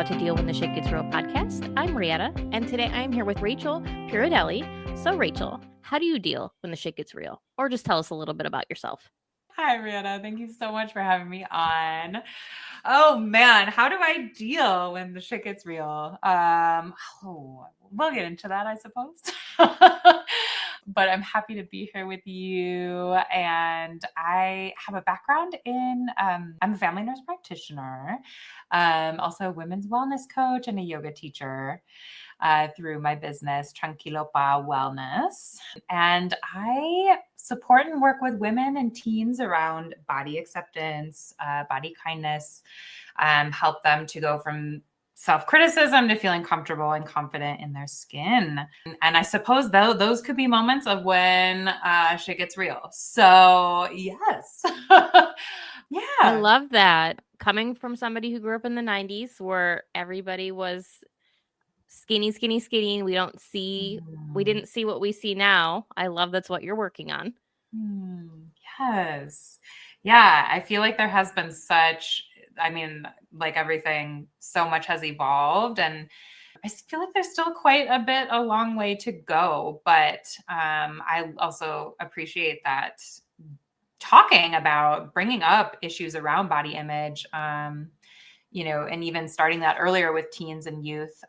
How to Deal When the Shit Gets Real podcast. I'm Rietta, and today I'm here with Rachel Pradarelli. So, Rachel, how do you deal when the shit gets real? Or just tell us a little bit about yourself. Hi, Rihanna. Thank you so much for having me on. Oh man, how do I deal when the shit gets real? We'll get into that, I suppose. But I'm happy to be here with you. And I have a background in, I'm a family nurse practitioner, also a women's wellness coach and a yoga teacher. Through my business, Tranquilo Pa Wellness. And I support and work with women and teens around body acceptance, body kindness, help them to go from self-criticism to feeling comfortable and confident in their skin. And I suppose those could be moments of when shit gets real. So yes. Yeah. I love that. Coming from somebody who grew up in the 90s where everybody was skinny. We didn't see what we see now. I love that's what you're working on. Yes. Yeah. I feel like there has been like everything, so much has evolved, and I feel like there's still quite a long way to go. But I also appreciate that talking about bringing up issues around body image, and even starting that earlier with teens and youth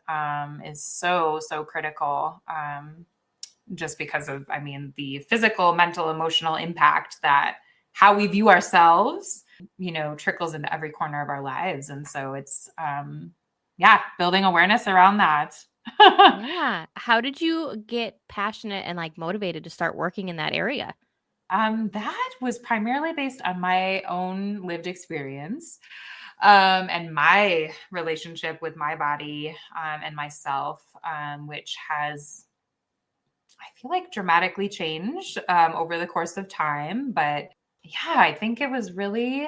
is so critical, just because of, the physical, mental, emotional impact that how we view ourselves, trickles into every corner of our lives. And so it's, building awareness around that. Yeah. How did you get passionate and motivated to start working in that area? That was primarily based on my own lived experience. And my relationship with my body and myself, which has, I feel like, dramatically changed over the course of time. But yeah, I think it was really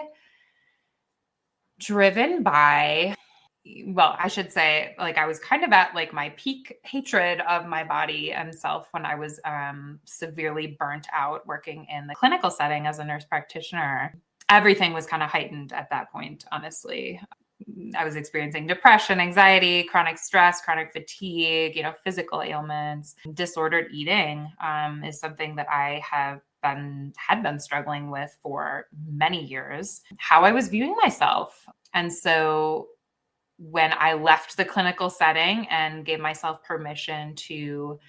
driven by, well, I should say, I was kind of at my peak hatred of my body and self when I was severely burnt out working in the clinical setting as a nurse practitioner. Everything was kind of heightened at that point, honestly. I was experiencing depression, anxiety, chronic stress, chronic fatigue, physical ailments. Disordered eating is something that I had been struggling with for many years. How I was viewing myself. And so when I left the clinical setting and gave myself permission to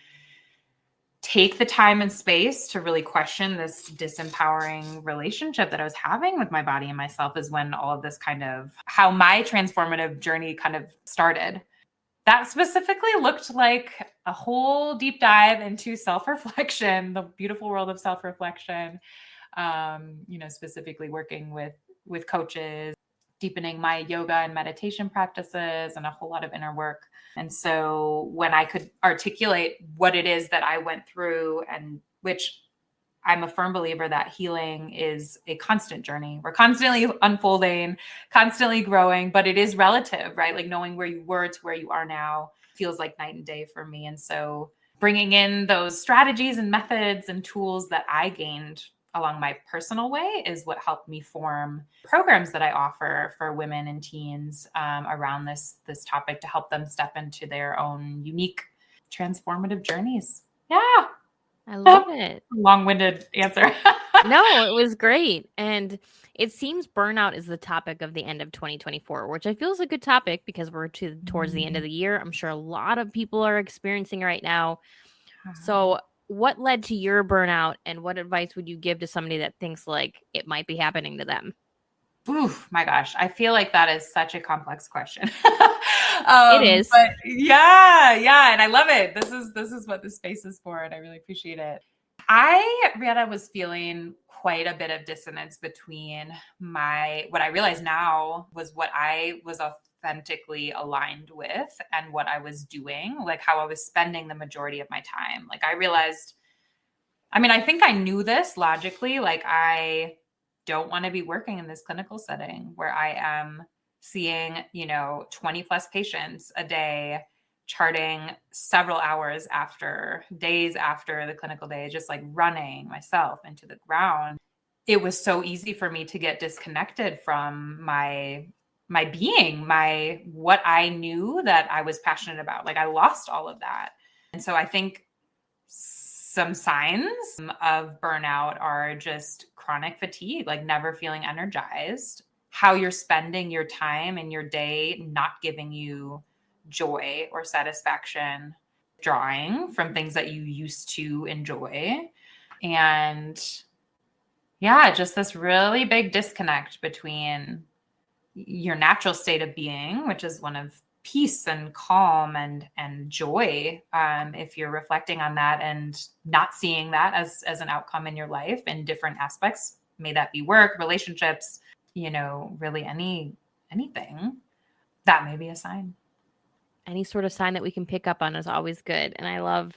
take the time and space to really question this disempowering relationship that I was having with my body and myself, is when all of this how my transformative journey kind of started. That specifically looked like a whole deep dive into self-reflection, the beautiful world of self-reflection, specifically working with coaches, deepening my yoga and meditation practices, and a whole lot of inner work. And so when I could articulate what it is that I went through, and which I'm a firm believer that healing is a constant journey. We're constantly unfolding, constantly growing, but it is relative, right? Knowing where you were to where you are now feels like night and day for me. And so bringing in those strategies and methods and tools that I gained along my personal way is what helped me form programs that I offer for women and teens around this topic, to help them step into their own unique transformative journeys. Yeah. I love it. Long-winded answer. No, it was great. And it seems burnout is the topic of the end of 2024, which I feel is a good topic because we're towards the end of the year. I'm sure a lot of people are experiencing right now. So what led to your burnout, and what advice would you give to somebody that thinks it might be happening to them? Oof, my gosh. I feel like that is such a complex question. It is. But yeah. And I love it. This is what this space is for. And I really appreciate it. Rihanna, was feeling quite a bit of dissonance between what I realize now was what I was authentically aligned with and what I was doing, how I was spending the majority of my time. I realized, I think I knew this logically, I don't want to be working in this clinical setting where I am seeing, 20 plus patients a day, charting several hours days after the clinical day, just running myself into the ground. It was so easy for me to get disconnected from my my being, my what I knew that I was passionate about. Like I lost all of that. And so I think some signs of burnout are just chronic fatigue, like never feeling energized, how you're spending your time and your day not giving you joy or satisfaction, drawing from things that you used to enjoy. And yeah, just this really big disconnect between your natural state of being, which is one of peace and calm and joy. If you're reflecting on that and not seeing that as an outcome in your life in different aspects, may that be work, relationships, really anything, that may be a sign. Any sort of sign that we can pick up on is always good. And I love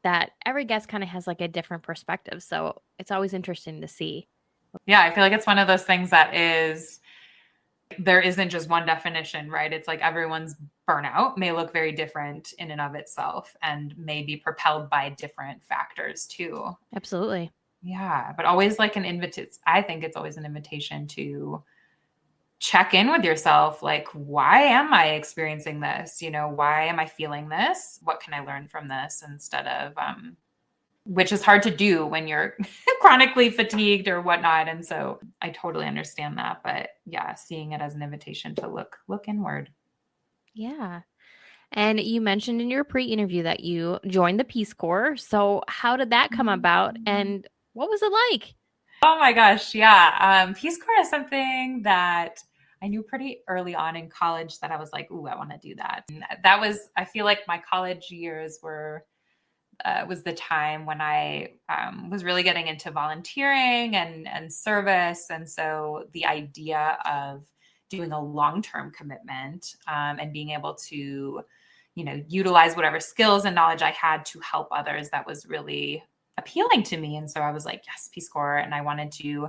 that every guest kind of has like a different perspective. So it's always interesting to see. Yeah, I feel like it's one of those things that there isn't just one definition, right? It's like everyone's burnout may look very different in and of itself and may be propelled by different factors too. Absolutely. Yeah, but always like I think it's always an invitation to check in with yourself. Like, why am I experiencing this? Why am I feeling this? What can I learn from this instead of, which is hard to do when you're chronically fatigued or whatnot. And so I totally understand that. But yeah, seeing it as an invitation to look inward. Yeah. And you mentioned in your pre-interview that you joined the Peace Corps. So how did that come about and what was it like? Oh my gosh. Yeah. Peace Corps is something that I knew pretty early on in college that I was like, ooh, I want to do that. And I feel like my college years was the time when I was really getting into volunteering and service. And so the idea of doing a long-term commitment and being able to, utilize whatever skills and knowledge I had to help others, that was really appealing to me. And so I was like, yes, Peace Corps. And I wanted to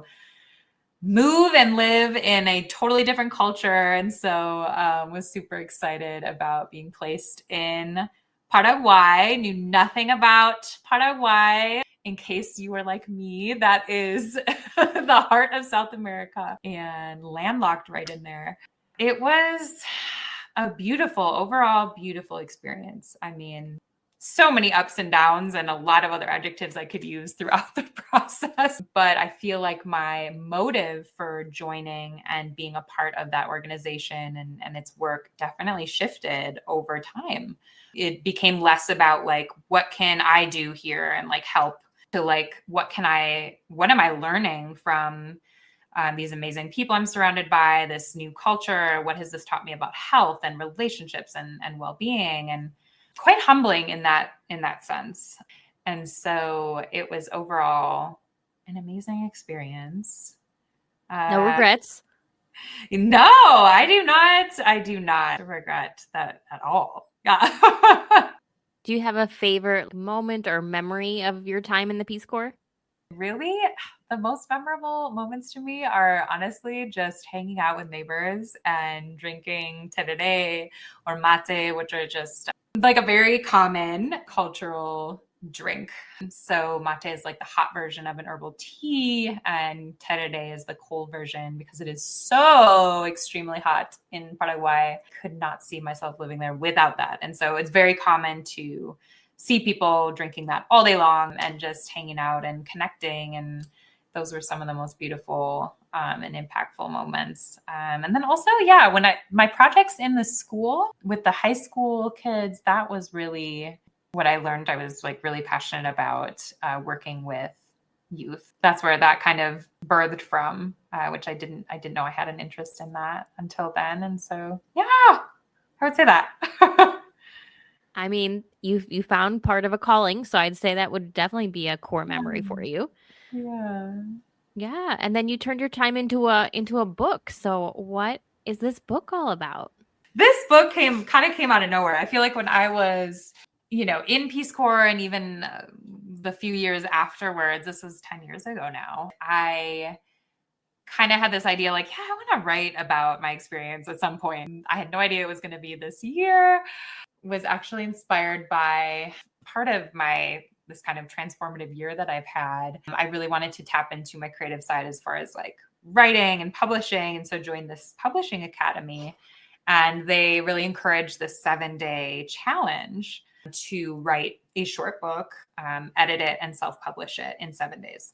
move and live in a totally different culture. And so was super excited about being placed in Paraguay. Knew nothing about Paraguay. In case you were like me, that is the heart of South America and landlocked right in there. It was a overall beautiful experience. I mean, so many ups and downs and a lot of other adjectives I could use throughout the process. But I feel like my motive for joining and being a part of that organization and its work definitely shifted over time. It became less about like, what can I do here and like help, to like, what am I learning from these amazing people I'm surrounded by, this new culture? What has this taught me about health and relationships and well-being? And quite humbling in that sense. And so it was overall an amazing experience. No regrets. No, I do not regret that at all. Yeah. Do you have a favorite moment or memory of your time in the Peace Corps? Really, the most memorable moments to me are honestly just hanging out with neighbors and drinking tereré or mate, which are just like a very common cultural drink. So mate is like the hot version of an herbal tea, and tereré is the cold version because it is so extremely hot in Paraguay. I could not see myself living there without that. And so it's very common to see people drinking that all day long and just hanging out and connecting. And those were some of the most beautiful and impactful moments. And then also, yeah, when my projects in the school with the high school kids, that was really what I learned. I was like really passionate about working with youth. That's where that kind of birthed from, which I didn't know I had an interest in that until then. And so, yeah, I would say that. I mean, you found part of a calling, so I'd say that would definitely be a core memory for you. Yeah. Yeah, and then you turned your time into a book. So what is this book all about? This book came out of nowhere. I feel like when I was, in Peace Corps and even the few years afterwards, this was 10 years ago now, I kind of had this idea like, yeah, I want to write about my experience at some point. I had no idea it was going to be this year. Was actually inspired by part of my this kind of transformative year that I've had, I really wanted to tap into my creative side as far as like writing and publishing. And so joined this publishing academy, and they really encouraged this 7-day challenge to write a short book, edit it, and self-publish it in 7 days.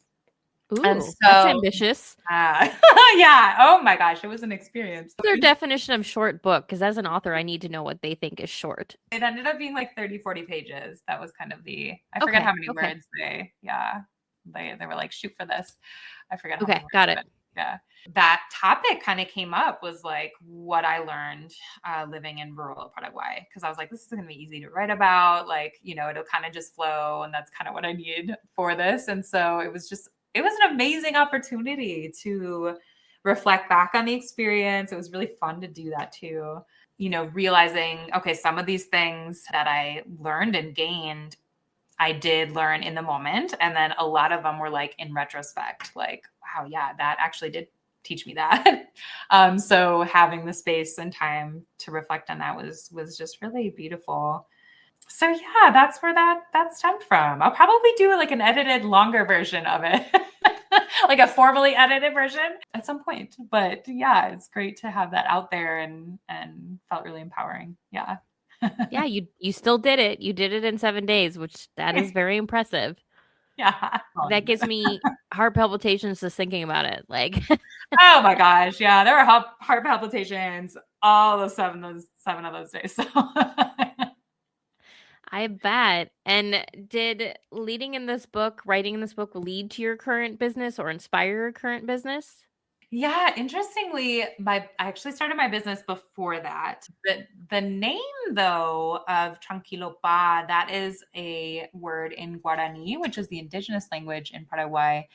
Ooh, And that's so, ambitious. yeah. Oh my gosh, it was an experience. What's their definition of short book? Because as an author, I need to know what they think is short. It ended up being like 30, 40 pages. That was kind of I forget how many words they were like, shoot for this. I forget how many words. Got it. Yeah. That topic kind of came up, was like what I learned living in rural Paraguay. Because I was like, this is going to be easy to write about. Like, it'll kind of just flow. And that's kind of what I need for this. And so it was an amazing opportunity to reflect back on the experience. It was really fun to do that too. Realizing, okay, some of these things that I learned and gained, I did learn in the moment. And then a lot of them were like in retrospect, like, wow, yeah, that actually did teach me that. So having the space and time to reflect on that was just really beautiful. So yeah, that's where that stemmed from. I'll probably do like an edited, longer version of it, like a formally edited version at some point. But yeah, it's great to have that out there, and felt really empowering. Yeah. Yeah, you still did it. You did it in 7 days, which that is very impressive. Yeah. That gives me heart palpitations just thinking about it. Like, oh my gosh, yeah, there were heart palpitations all the seven of those days. So. I bet. And did writing in this book lead to your current business or inspire your current business? Yeah, interestingly, I actually started my business before that. The name, though, of Tranquilopa, that is a word in Guarani, which is the indigenous language in Paraguay,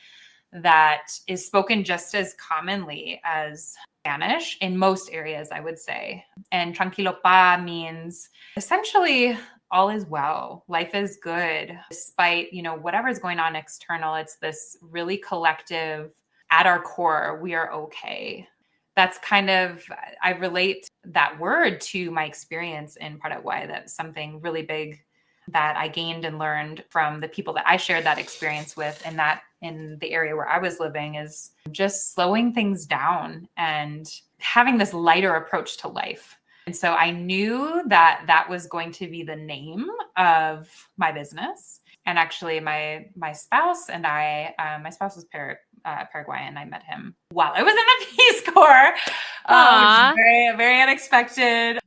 that is spoken just as commonly as Spanish in most areas, I would say. And Tranquilopa means essentially all is well, life is good, despite, whatever's going on external. It's this really collective, at our core, we are okay. That's kind of, I relate that word to my experience in Paraguay. That's something really big that I gained and learned from the people that I shared that experience with, and that in the area where I was living, is just slowing things down and having this lighter approach to life. And so I knew that that was going to be the name of my business. And actually my spouse and my spouse was Paraguayan. I met him while I was in the Peace Corps. Which is very, very unexpected.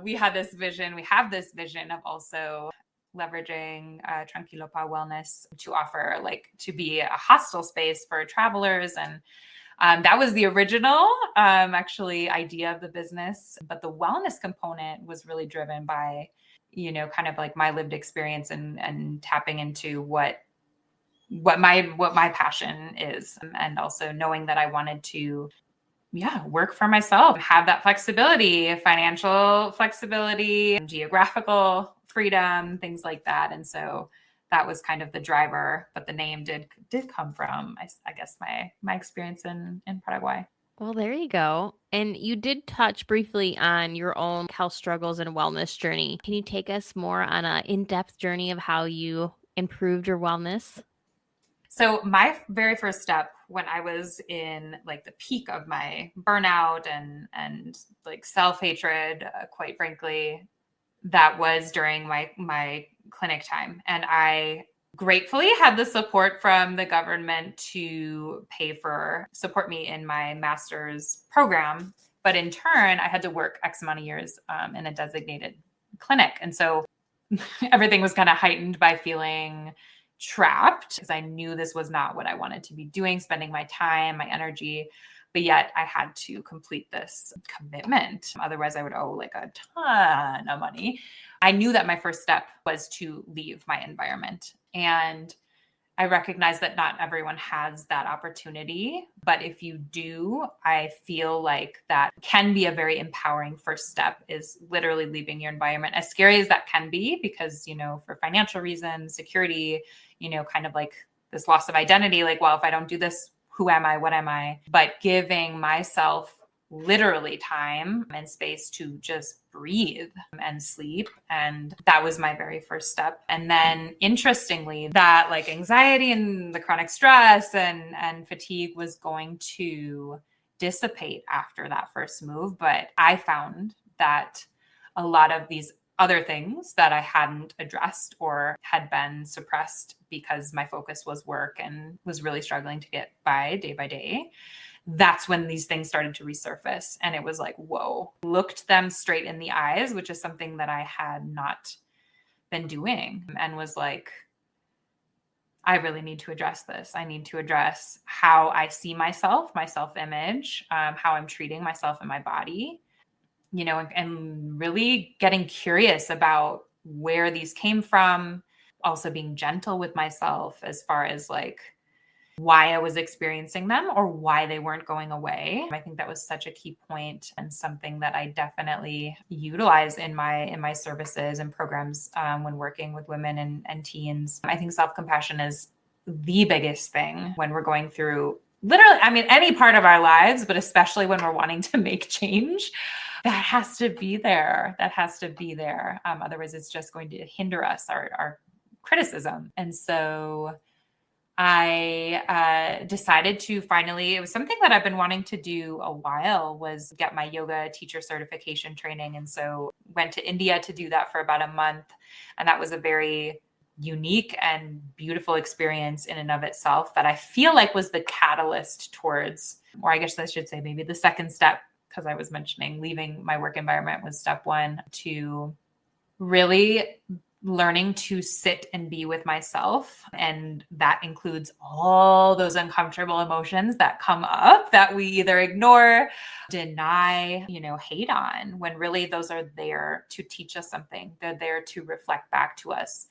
We have this vision of also leveraging Tranquilopa Wellness to offer, to be a hostel space for travelers. And that was the original actually idea of the business. But the wellness component was really driven by, kind of like my lived experience and tapping into what my passion is. And also knowing that I wanted to, work for myself, have that flexibility, financial flexibility, geographical freedom, things like that. And so that was kind of the driver, but the name did come from, I guess, my experience in Paraguay. Well, there you go. And you did touch briefly on your own health struggles and wellness journey. Can you take us more on an in-depth journey of how you improved your wellness? So my very first step when I was in the peak of my burnout and self-hatred, quite frankly, that was during my clinic time. And I gratefully had the support from the government to support me in my master's program. But in turn, I had to work X amount of years in a designated clinic. And so everything was kind of heightened by feeling trapped, because I knew this was not what I wanted to be doing, spending my time, my energy. But yet I had to complete this commitment. Otherwise, I would owe a ton of money. I knew that my first step was to leave my environment. And I recognize that not everyone has that opportunity. But if you do, I feel like that can be a very empowering first step, is literally leaving your environment. As scary as that can be, because, for financial reasons, security, kind of this loss of identity, well, if I don't do this, who am I? What am I? But giving myself literally time and space to just breathe and sleep. And that was my very first step. And then interestingly, that like anxiety and the chronic stress and fatigue was going to dissipate after that first move. But I found that a lot of these other things that I hadn't addressed or had been suppressed because my focus was work and was really struggling to get by day, that's when these things started to resurface. And it was like, whoa, looked them straight in the eyes, which is something that I had not been doing, and was like, I really need to address this. I need to address how I see myself, my self-image, how I'm treating myself and my body, and really getting curious about where these came from. Also being gentle with myself as far as like why I was experiencing them or why they weren't going away. I think that was such a key point and something that I definitely utilize in my services and programs when working with women and teens. I think self-compassion is the biggest thing when we're going through literally, any part of our lives, but especially when we're wanting to make change. That has to be there. Otherwise, it's just going to hinder us, our criticism. And so I decided to finally, it was something that I've been wanting to do a while, was get my yoga teacher certification training. And so went to India to do that for about a month. And that was a very unique and beautiful experience in and of itself that I feel like was the catalyst towards, or I guess I should say maybe the second step, because I was mentioning leaving my work environment was step one, to really learning to sit and be with myself. And that includes all those uncomfortable emotions that come up that we either ignore, deny, hate on, when really those are there to teach us something. They're there to reflect back to us.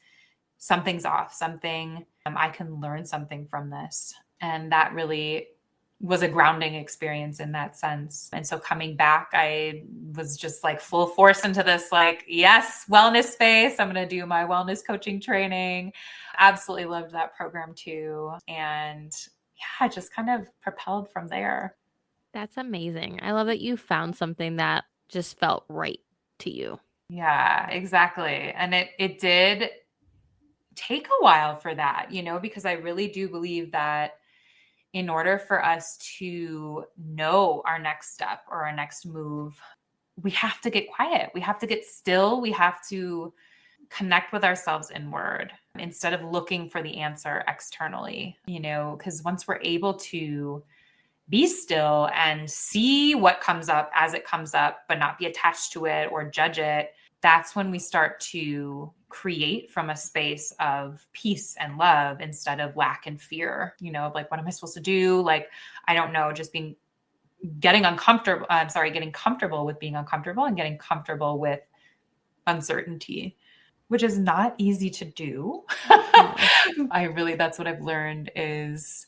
Something's off, I can learn something from this. And that really was a grounding experience in that sense. And so coming back, I was just like full force into this, like, yes, wellness space. I'm going to do my wellness coaching training. Absolutely loved that program too. And yeah, just kind of propelled from there. That's amazing. I love that you found something that just felt right to you. Yeah, exactly. And it did take a while for that, because I really do believe that in order for us to know our next step or our next move, we have to get quiet. We have to get still. We have to connect with ourselves inward instead of looking for the answer externally, because once we're able to be still and see what comes up as it comes up, but not be attached to it or judge it, that's when we start to create from a space of peace and love instead of lack and fear, like, what am I supposed to do? Like, I don't know, just getting comfortable with being uncomfortable and getting comfortable with uncertainty, which is not easy to do. That's what I've learned is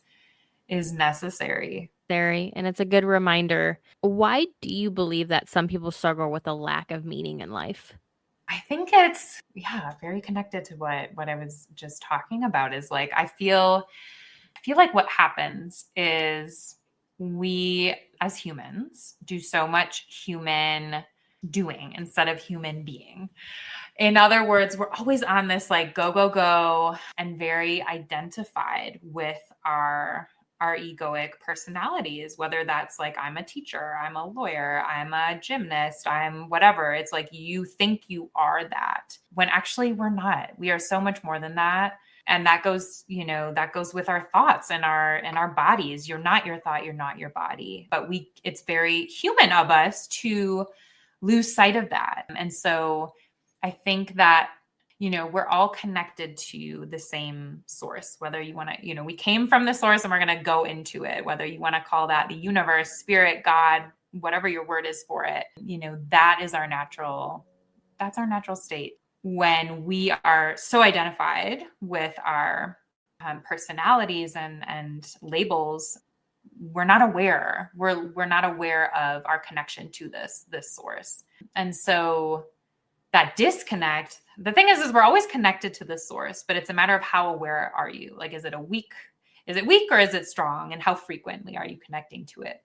necessary. And it's a good reminder. Why do you believe that some people struggle with a lack of meaning in life? I think it's, very connected to what I was just talking about, is like, I feel like what happens is we as humans do so much human doing instead of human being. In other words, we're always on this like go, go, go, and very identified with our egoic personalities, whether that's like, I'm a teacher, I'm a lawyer, I'm a gymnast, I'm whatever. It's like you think you are that when actually we're not. We are so much more than that. And that goes with our thoughts and our bodies. You're not your thought, you're not your body. But it's very human of us to lose sight of that. And so I think that we're all connected to the same source, whether you want to, we came from the source and we're going to go into it, whether you want to call that the universe, spirit, God, whatever your word is for it, that's our natural state. When we are so identified with our personalities and labels, we're not aware. We're not aware of our connection to this source. And so that disconnect, the thing is we're always connected to the source, but it's a matter of how aware are you? Like, is it weak or is it strong? And how frequently are you connecting to it?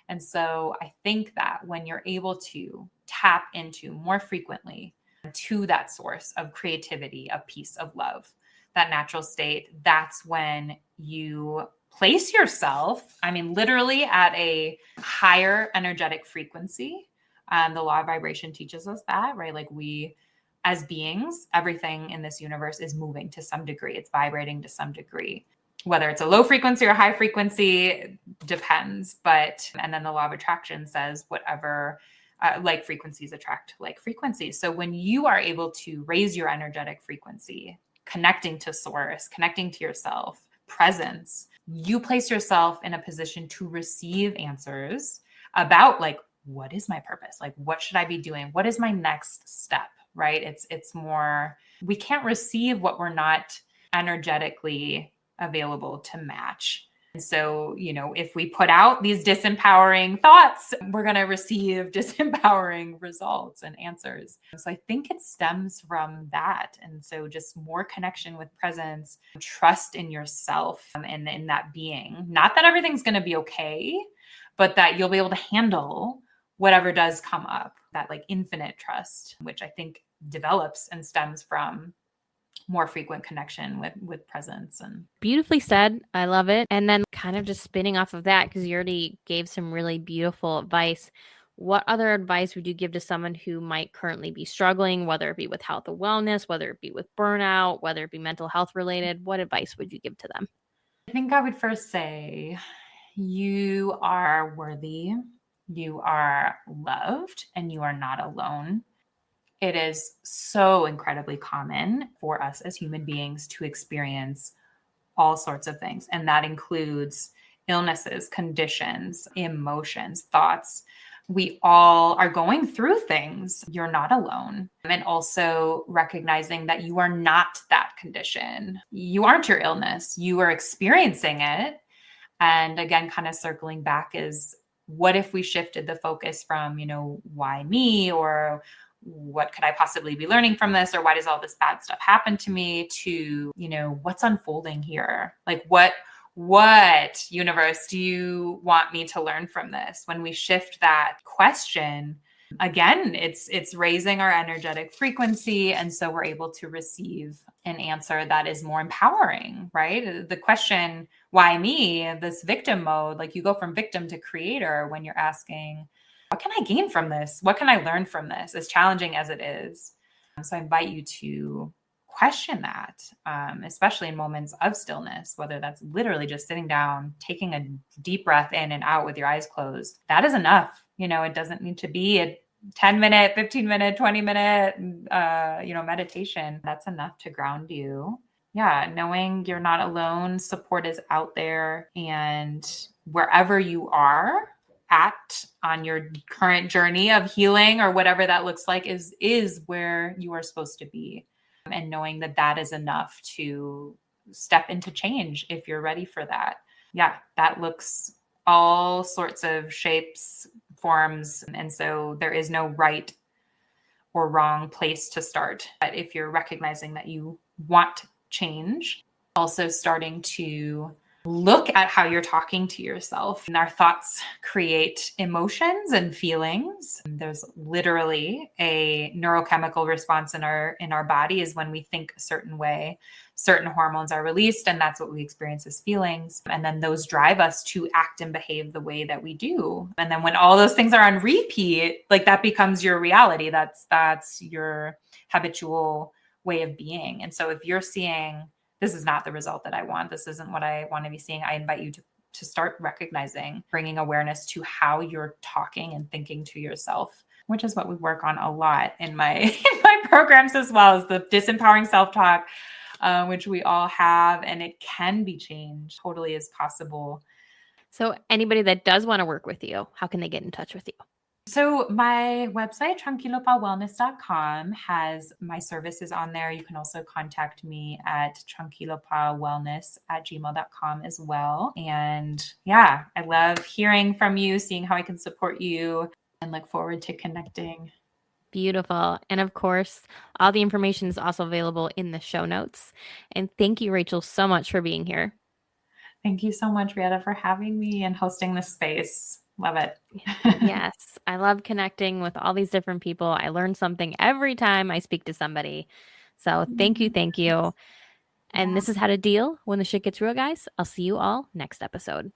And so I think that when you're able to tap into more frequently to that source of creativity, of peace, of love, that natural state, that's when you place yourself, I mean, literally at a higher energetic frequency. The law of vibration teaches us that, right? Like we, as beings, everything in this universe is moving to some degree. It's vibrating to some degree. Whether it's a low frequency or high frequency depends. But, and then the law of attraction says whatever like frequencies attract like frequencies. So when you are able to raise your energetic frequency, connecting to source, connecting to yourself, presence, you place yourself in a position to receive answers about like, what is my purpose? Like, what should I be doing? What is my next step? Right? It's more, we can't receive what we're not energetically available to match. And so, if we put out these disempowering thoughts, we're going to receive disempowering results and answers. So I think it stems from that. And so just more connection with presence, trust in yourself and in that being. Not that everything's going to be okay, but that you'll be able to handle whatever does come up. That like infinite trust, which I think develops and stems from more frequent connection with presence. And beautifully said. I love it. And then kind of just spinning off of that, because you already gave some really beautiful advice. What other advice would you give to someone who might currently be struggling, whether it be with health or wellness, whether it be with burnout, whether it be mental health related? What advice would you give to them? I think I would first say you are worthy, you are loved, and you are not alone. It is so incredibly common for us as human beings to experience all sorts of things. And that includes illnesses, conditions, emotions, thoughts. We all are going through things. You're not alone. And also recognizing that you are not that condition. You aren't your illness. You are experiencing it. And again, kind of circling back is, what if we shifted the focus from, why me, or what could I possibly be learning from this? Or why does all this bad stuff happen to me? To, what's unfolding here? Like what universe do you want me to learn from this? When we shift that question, again, it's raising our energetic frequency. And so we're able to receive an answer that is more empowering, right? The question, why me? This victim mode, like you go from victim to creator when you're asking, what can I gain from this? What can I learn from this? As challenging as it is. So I invite you to question that, especially in moments of stillness, whether that's literally just sitting down, taking a deep breath in and out with your eyes closed. That is enough. It doesn't need to be a 10-minute, 15-minute, 20-minute, meditation. That's enough to ground you. Yeah, knowing you're not alone, support is out there, and wherever you are at on your current journey of healing or whatever that looks like is where you are supposed to be. And knowing that that is enough to step into change if you're ready for that. Yeah, that looks all sorts of shapes, forms. And so there is no right or wrong place to start. But if you're recognizing that you want change, also starting to look at how you're talking to yourself. And our thoughts create emotions and feelings. There's literally a neurochemical response in our body is when we think a certain way, certain hormones are released, and that's what we experience as feelings. And then those drive us to act and behave the way that we do. And then when all those things are on repeat, like that becomes your reality. That's your habitual way of being. And so if you're seeing, this is not the result that I want, this isn't what I want to be seeing, I invite you to start recognizing, bringing awareness to how you're talking and thinking to yourself, which is what we work on a lot in my programs as well, as the disempowering self-talk, which we all have, and it can be changed, totally is possible. So anybody that does want to work with you, how can they get in touch with you? So my website, tranquilopawellness.com, has my services on there. You can also contact me at tranquilopawellness@gmail.com as well. And yeah, I love hearing from you, seeing how I can support you, and look forward to connecting. Beautiful. And of course, all the information is also available in the show notes. And thank you, Rachel, so much for being here. Thank you so much, Rieta, for having me and hosting this space. Love it. Yes, I love connecting with all these different people. I learn something every time I speak to somebody. So thank you, thank you. And Yeah. this is how to deal when the shit gets real, guys. I'll see you all next episode.